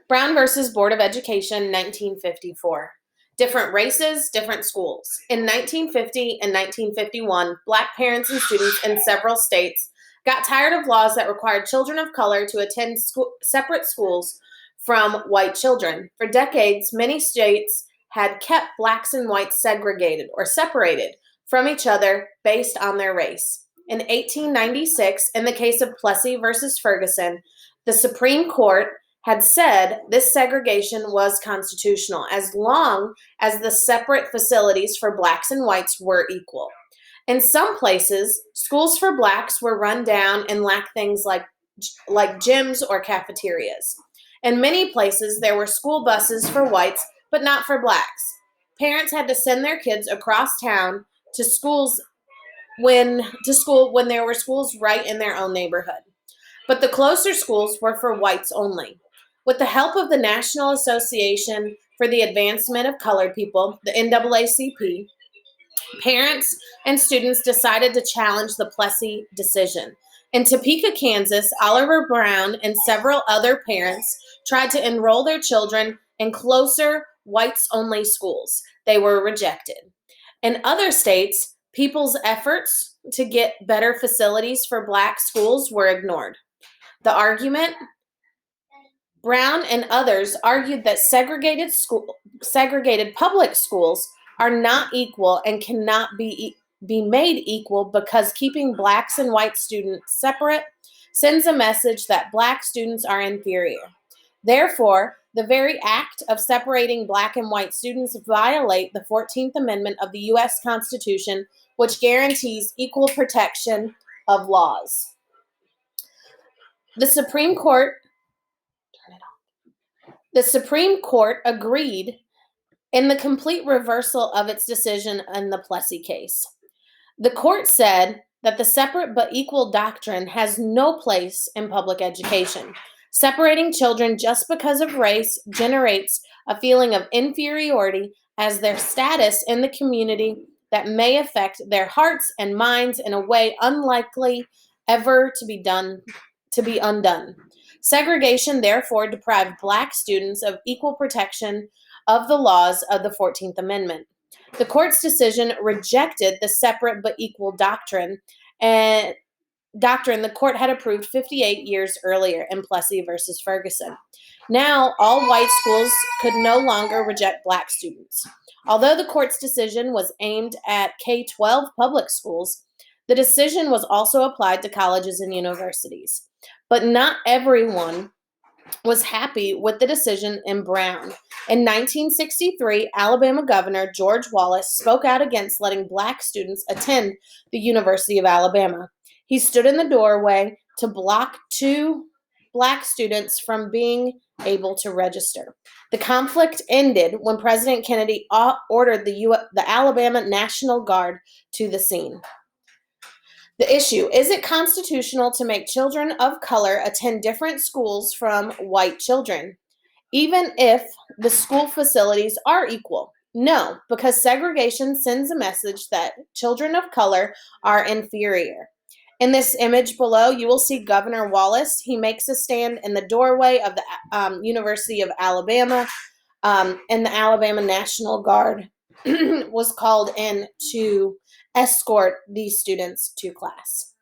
Brown versus Board of Education, 1954. Different races, different schools. In 1950 and 1951, Black parents and students in several states got tired of laws that required children of color to attend separate schools from white children. For decades, many states had kept blacks and whites segregated or separated from each other based on their race. In 1896, in the case of Plessy versus Ferguson, the Supreme Court had said this segregation was constitutional as long as the separate facilities for blacks and whites were equal. In some places, schools for blacks were run down and lacked things like gyms or cafeterias. In many places, there were school buses for whites, but not for blacks. Parents had to send their kids across town to school when there were schools right in their own neighborhood. But the closer schools were for whites only. With the help of the National Association for the Advancement of Colored People, the NAACP, parents and students decided to challenge the Plessy decision. In Topeka, Kansas, Oliver Brown and several other parents tried to enroll their children in closer whites-only schools. They were rejected. In other states, people's efforts to get better facilities for black schools were ignored. The argument? Brown and others argued that segregated public schools are not equal and cannot be made equal because keeping blacks and white students separate sends a message that black students are inferior. Therefore, the very act of separating black and white students violate the 14th Amendment of the U.S. Constitution, which guarantees equal protection of laws. The Supreme Court agreed in the complete reversal of its decision in the Plessy case. The court said that the separate but equal doctrine has no place in public education. Separating children just because of race generates a feeling of inferiority as their status in the community that may affect their hearts and minds in a way unlikely ever to be undone. Segregation therefore deprived black students of equal protection of the laws of the 14th Amendment. The court's decision rejected the separate but equal doctrine the court had approved 58 years earlier in Plessy versus Ferguson. Now, all white schools could no longer reject black students. Although the court's decision was aimed at K-12 public schools, the decision was also applied to colleges and universities. But not everyone was happy with the decision in Brown. In 1963, Alabama Governor George Wallace spoke out against letting black students attend the University of Alabama. He stood in the doorway to block 2 black students from being able to register. The conflict ended when President Kennedy ordered the Alabama National Guard to the scene. The issue: is it constitutional to make children of color attend different schools from white children, even if the school facilities are equal? No, because segregation sends a message that children of color are inferior. In this image below, you will see Governor Wallace. He makes a stand in the doorway of the University of Alabama, and the Alabama National Guard was called in to escort these students to class.